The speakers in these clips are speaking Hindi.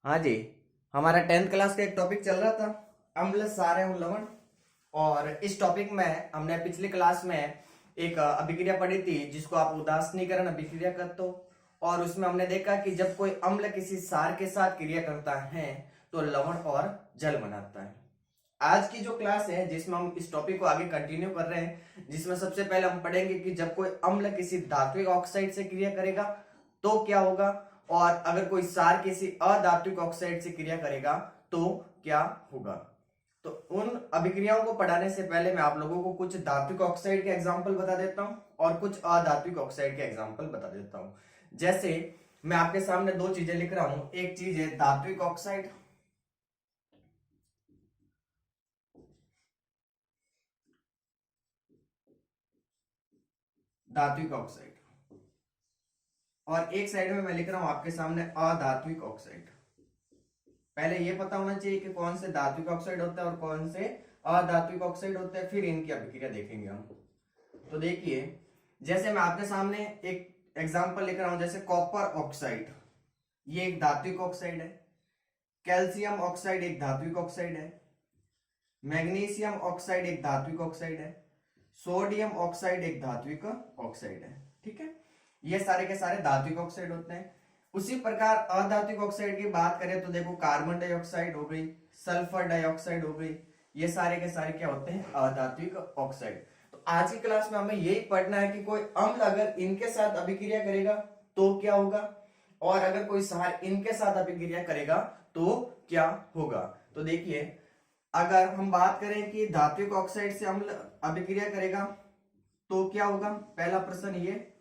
हाँ जी। हमारा 10th क्लास का एक टॉपिक चल रहा था, अम्ल सार एवं लवण। और इस टॉपिक में हमने पिछली क्लास में एक अभिक्रिया पढ़ी थी जिसको आप उदासीनीकरण अभिक्रिया कहते हो। और उसमें हमने देखा कि जब कोई अम्ल किसी सार के साथ क्रिया करता है तो लवण और जल बनाता है। आज की जो क्लास है जिसमें हम इस टॉपिक को आगे कंटिन्यू कर रहे हैं, जिसमें सबसे पहले हम पढ़ेंगे कि जब कोई अम्ल किसी धात्विक ऑक्साइड से क्रिया करेगा तो क्या होगा, और अगर कोई सार किसी अधात्विक ऑक्साइड से क्रिया करेगा तो क्या होगा। तो उन अभिक्रियाओं को पढ़ाने से पहले मैं आप लोगों को कुछ धात्विक ऑक्साइड के एग्जाम्पल बता देता हूं और कुछ अधात्विक ऑक्साइड के एग्जाम्पल बता देता हूं। जैसे मैं आपके सामने दो चीजें लिख रहा हूं, एक चीज है धात्विक ऑक्साइड, धात्विक ऑक्साइड, और एक साइड में मैं लिख रहा हूं आपके सामने अधात्विक ऑक्साइड। पहले ये पता होना चाहिए कि कौन से धात्विक ऑक्साइड होता है और कौन से अधात्विक ऑक्साइड होते हैं, फिर इनकी अभिक्रिया देखेंगे हम। तो देखिए, जैसे मैं आपके सामने एक एग्जांपल लिख रहा हूं, जैसे कॉपर ऑक्साइड, ये एक धात्विक ऑक्साइड है। कैल्शियम ऑक्साइड एक धात्विक ऑक्साइड है। मैग्नीशियम ऑक्साइड एक धात्विक ऑक्साइड है। सोडियम ऑक्साइड एक धात्विक ऑक्साइड है। ठीक है, ये सारे के सारे धात्विक ऑक्साइड होते हैं। उसी प्रकार अधात्विक ऑक्साइड की बात करें तो देखो, कार्बन डाइऑक्साइड हो गई, सल्फर डाइऑक्साइड हो गई, ये सारे के सारे क्या होते हैं, अधात्विक ऑक्साइड। तो आज की क्लास में हमें यही पढ़ना है कि कोई अम्ल अगर इनके साथ अभिक्रिया करेगा तो क्या होगा, और अगर कोई क्षार इनके साथ अभिक्रिया करेगा तो क्या होगा। तो देखिए, अगर हम बात करें कि धात्विक ऑक्साइड से अम्ल अभिक्रिया करेगा तो क्या होगा, पहला प्रश्न ये।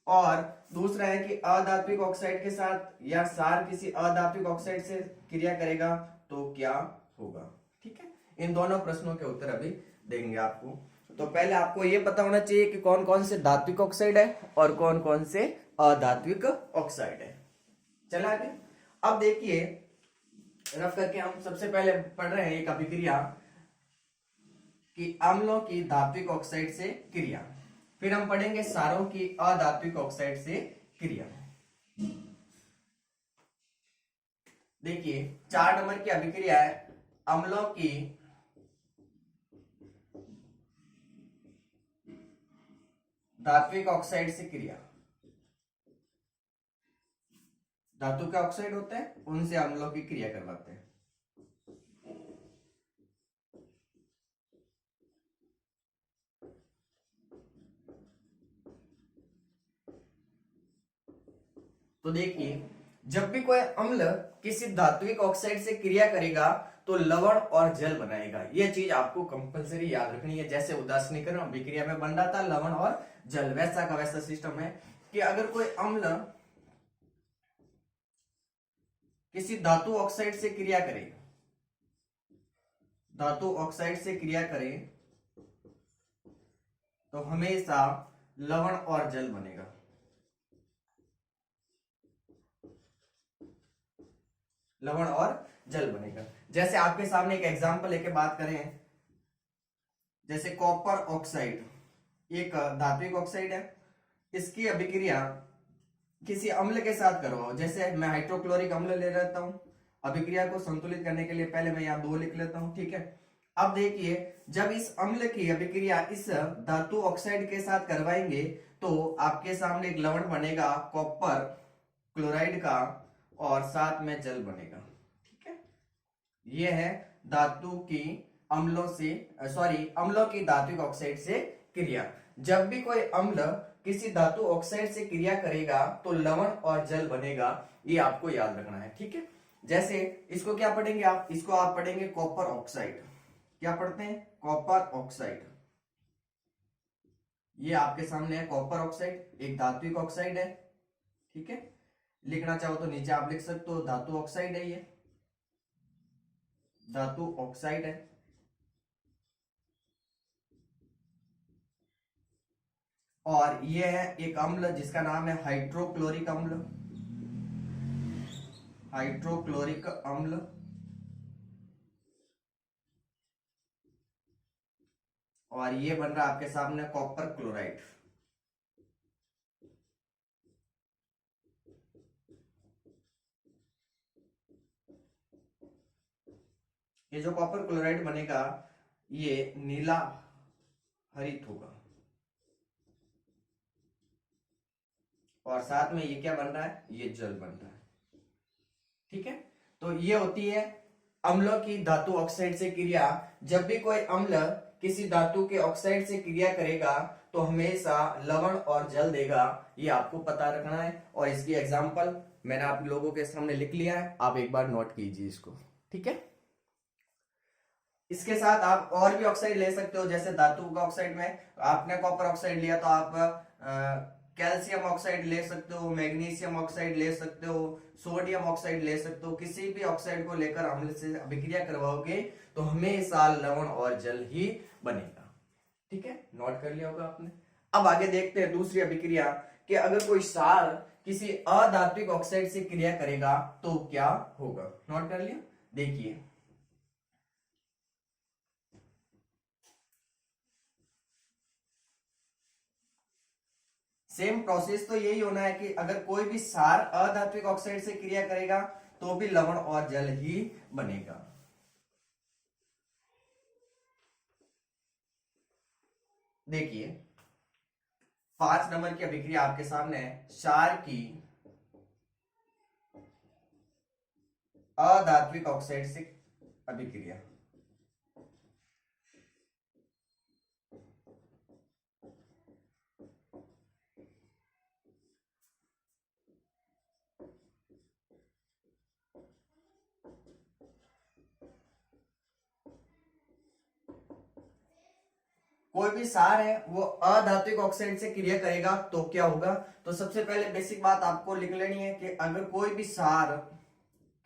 और दूसरा है कि अधात्विक ऑक्साइड के साथ या क्षार किसी अधात्विक ऑक्साइड से क्रिया करेगा तो क्या होगा। ठीक है, इन दोनों प्रश्नों के उत्तर अभी देंगे आपको। तो पहले आपको यह पता होना चाहिए कि कौन कौन से धात्विक ऑक्साइड है और कौन कौन से अधात्विक ऑक्साइड है। चला आगे। अब देखिए, रफ करके हम सबसे पहले पढ़ रहे हैं एक अभिक्रिया कि अम्लों की धात्विक ऑक्साइड से क्रिया, फिर हम पढ़ेंगे सारों की अधात्विक ऑक्साइड से क्रिया। देखिए, 4 नंबर की अभिक्रिया है अम्लों की धात्विक ऑक्साइड से क्रिया। धातु के ऑक्साइड होते हैं, उनसे अम्लों की क्रिया करवाते हैं। तो देखिए, जब भी कोई अम्ल किसी धात्विक ऑक्साइड से क्रिया करेगा तो लवण और जल बनाएगा। यह चीज आपको कंपलसरी याद रखनी है। जैसे उदासीनीकरण अभिक्रिया में बन रहा था लवण और जल, वैसा का वैसा सिस्टम है कि अगर कोई अम्ल किसी धातु ऑक्साइड से क्रिया करे, धातु ऑक्साइड से क्रिया करे तो हमेशा लवण और जल बनेगा। लवण और जल बनेगा। जैसे आपके सामने एक एग्जांपल लेके बात करें, जैसे कॉपर ऑक्साइड एक धात्विक ऑक्साइड है, इसकी अभिक्रिया किसी अम्ल के साथ करवाओ। जैसे मैं हाइड्रोक्लोरिक अम्ल ले लेता हूं, अभिक्रिया को संतुलित करने के लिए पहले मैं यहाँ 2 लिख लेता हूं। ठीक है, अब देखिए, जब इस अम्ल की अभिक्रिया इस धातु ऑक्साइड के साथ करवाएंगे तो आपके सामने एक लवण बनेगा कॉपर क्लोराइड का, और साथ में जल बनेगा। ठीक है, यह है धातु की अम्लों से अम्लों की धात्विक ऑक्साइड से क्रिया। जब भी कोई अम्ल किसी धातु ऑक्साइड से क्रिया करेगा तो लवण और जल बनेगा, ये आपको याद रखना है। ठीक है, जैसे इसको क्या पढ़ेंगे आप, इसको आप पढ़ेंगे कॉपर ऑक्साइड। क्या पढ़ते हैं, कॉपर ऑक्साइड। ये आपके सामने है कॉपर ऑक्साइड, एक धात्विक ऑक्साइड है। ठीक है, लिखना चाहो तो नीचे आप लिख सकते हो धातु ऑक्साइड है, ये धातु ऑक्साइड है। और ये है एक अम्ल जिसका नाम है हाइड्रोक्लोरिक अम्ल, हाइड्रोक्लोरिक अम्ल। और ये बन रहा है आपके सामने कॉपर क्लोराइड। ये जो कॉपर क्लोराइड बनेगा ये नीला हरित होगा, और साथ में ये क्या बन रहा है, ये जल बन रहा है। ठीक है, तो ये होती है अम्लों की धातु ऑक्साइड से क्रिया। जब भी कोई अम्ल किसी धातु के ऑक्साइड से क्रिया करेगा तो हमेशा लवण और जल देगा, ये आपको पता रखना है। और इसकी एग्जांपल मैंने आप लोगों के सामने लिख लिया है, आप एक बार नोट कीजिए इसको। ठीक है, इसके साथ आप और भी ऑक्साइड ले सकते हो, जैसे धातु का ऑक्साइड में आपने कॉपर ऑक्साइड लिया तो आप कैल्शियम ऑक्साइड ले सकते हो, मैग्नीशियम ऑक्साइड ले सकते हो, सोडियम ऑक्साइड ले सकते हो। किसी भी ऑक्साइड को लेकर अम्ल से अभिक्रिया करवाओगे तो हमेशा लवण और जल ही बनेगा। ठीक है, नोट कर लिया होगा आपने। अब आगे देखते हैं दूसरी अभिक्रिया कि अगर कोई क्षार किसी अधात्विक ऑक्साइड से क्रिया करेगा तो क्या होगा। नोट कर लिया, देखिए सेम प्रोसेस तो यही होना है कि अगर कोई भी क्षार अधात्विक ऑक्साइड से क्रिया करेगा तो भी लवण और जल ही बनेगा। देखिए 5 नंबर की अभिक्रिया आपके सामने है, क्षार की अधात्विक ऑक्साइड से अभिक्रिया। कोई भी क्षार है वो अधात्विक ऑक्साइड से क्रिया करेगा तो क्या होगा। तो सबसे पहले बेसिक बात आपको लिख लेनी है कि अगर कोई भी क्षार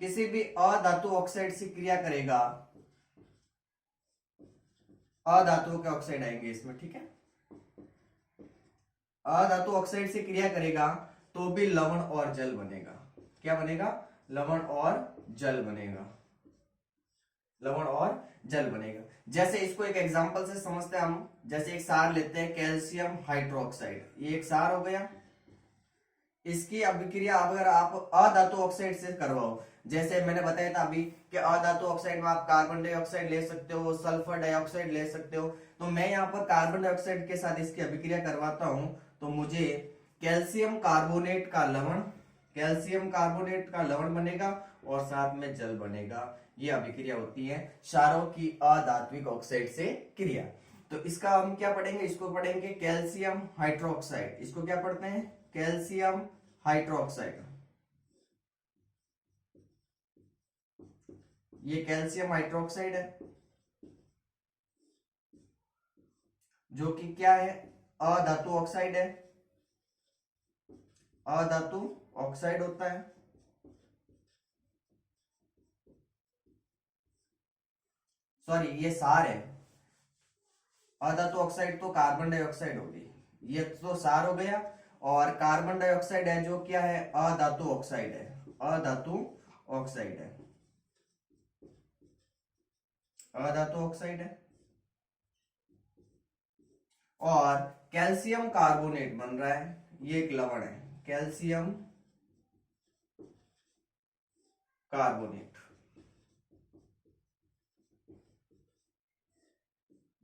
किसी भी अधातु ऑक्साइड से क्रिया करेगा, अधातुओं के ऑक्साइड आएंगे इसमें। ठीक है, अधातु ऑक्साइड से क्रिया करेगा तो भी लवण और जल बनेगा। क्या बनेगा, लवण और जल बनेगा, लवण और जल बनेगा। जैसे इसको एक एग्जांपल से समझते हैं हम, जैसे एक क्षार लेते हैं कैल्शियम हाइड्रोक्साइड, ये एक क्षार हो गया। इसकी अभिक्रिया अगर आप अधातु ऑक्साइड से करवाओ, जैसे मैंने बताया था अभी कि अधातु ऑक्साइड में आप कार्बन डाइऑक्साइड ले सकते हो, सल्फर डाइऑक्साइड ले सकते हो। तो मैं यहाँ पर कार्बन डाइऑक्साइड के साथ इसकी अभिक्रिया करवाता हूं तो मुझे कैल्शियम कार्बोनेट का लवण, कैल्शियम कार्बोनेट का लवण बनेगा और साथ में जल बनेगा। ये अभिक्रिया होती है क्षारों की अधात्विक ऑक्साइड से क्रिया। तो इसका हम क्या पढ़ेंगे, इसको पढ़ेंगे कैल्शियम हाइड्रोक्साइड। इसको क्या पढ़ते हैं, कैल्शियम हाइड्रोक्साइड। ये कैल्शियम हाइड्रोक्साइड है जो कि क्या है, अधातु ऑक्साइड है, अधातु ऑक्साइड होता है। सॉरी, ये क्षार है। अधातु ऑक्साइड तो कार्बन डाइऑक्साइड होगी, ये तो क्षार हो गया। और कार्बन डाइऑक्साइड है जो क्या है, अधातु ऑक्साइड है, अधातु ऑक्साइड है, अधातु ऑक्साइड है। और कैल्शियम कार्बोनेट बन रहा है, ये एक लवण है, कैल्शियम कार्बोनेट।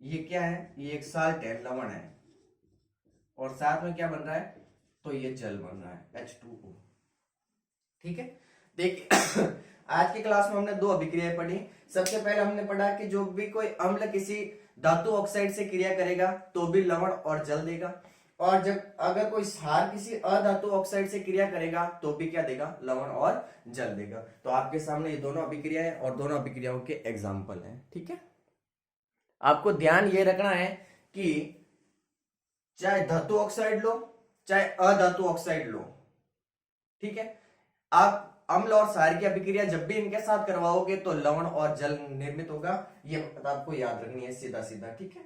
ये क्या है, ये एक साल्ट है, लवण है। और साथ में क्या बन रहा है, तो ये जल बन रहा है H2O। ठीक है, देखिए आज की क्लास में हमने दो अभिक्रियाएं पढ़ी। सबसे पहले हमने पढ़ा कि जो भी कोई अम्ल किसी धातु ऑक्साइड से क्रिया करेगा तो भी लवण और जल देगा, और जब अगर कोई क्षार किसी अधातु ऑक्साइड से क्रिया करेगा तो भी क्या देगा, लवण और जल देगा। तो आपके सामने ये दोनों अभिक्रियाएं और दोनों अभिक्रियाओं के एग्जाम्पल हैं। ठीक है, आपको ध्यान ये रखना है कि चाहे धातु ऑक्साइड लो चाहे अधातु ऑक्साइड लो, ठीक है, आप अम्ल और क्षार की अभिक्रिया जब भी इनके साथ करवाओगे तो लवण और जल निर्मित होगा। ये बात आपको याद रखनी है सीधा सीधा। ठीक है,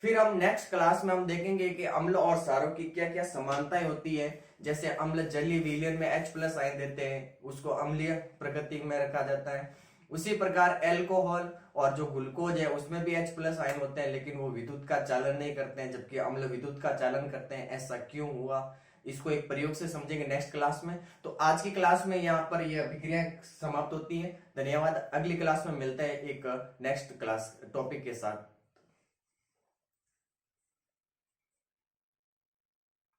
फिर हम नेक्स्ट क्लास में हम देखेंगे कि अम्ल और क्षारों की क्या क्या समानताएं होती है। जैसे अम्ल जलीय विलयन में H+ आयन देते हैं, उसको अम्लीय प्रकृति में रखा जाता है। उसी प्रकार एल्कोहल और जो ग्लूकोज है उसमें भी H+ आयन होते हैं, लेकिन वो विद्युत का चालन नहीं करते हैं, जबकि अम्ल विद्युत का चालन करते हैं। ऐसा क्यों हुआ, इसको एक प्रयोग से समझेंगे नेक्स्ट क्लास में। तो आज की क्लास में यहाँ पर ये अभिक्रिया समाप्त होती है। धन्यवाद। अगली क्लास में मिलते हैं एक नेक्स्ट क्लास टॉपिक के साथ।